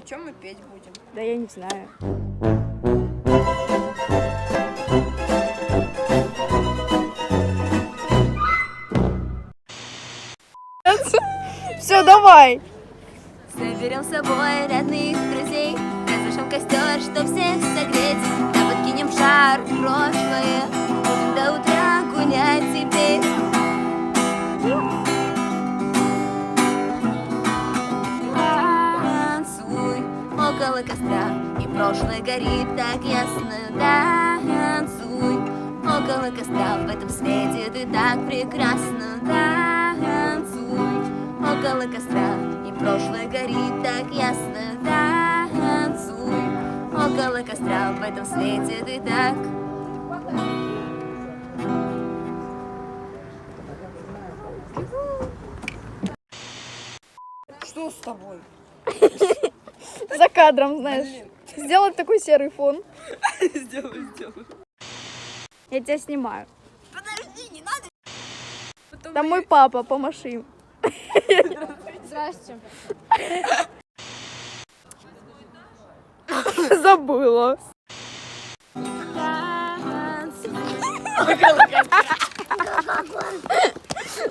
О чем мы петь будем? Да я не знаю. Все, давай. Соберем с собой родных друзей, разожжем костер, чтоб всех согреть, да подкинем в жар прошлое, будем до утра гулять теперь. Танцуй около костра, и прошлое горит так ясно. Танцуй около костра, в этом свете ты так прекрасна. Танцуй около костра, и прошлое горит так ясно. Танцуй около костра, в этом свете ты так. Что с тобой? За кадром, знаешь. Сделать такой серый фон. Сделай. Я тебя снимаю. Подожди, не надо. Там мой папа, помаши им. Здрасте. Забыла.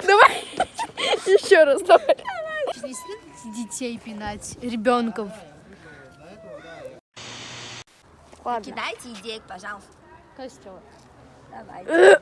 Давай еще раз, давай. Детей пинать, ребенков. Ладно. Кидайте идеек, пожалуйста. Костер. Давайте.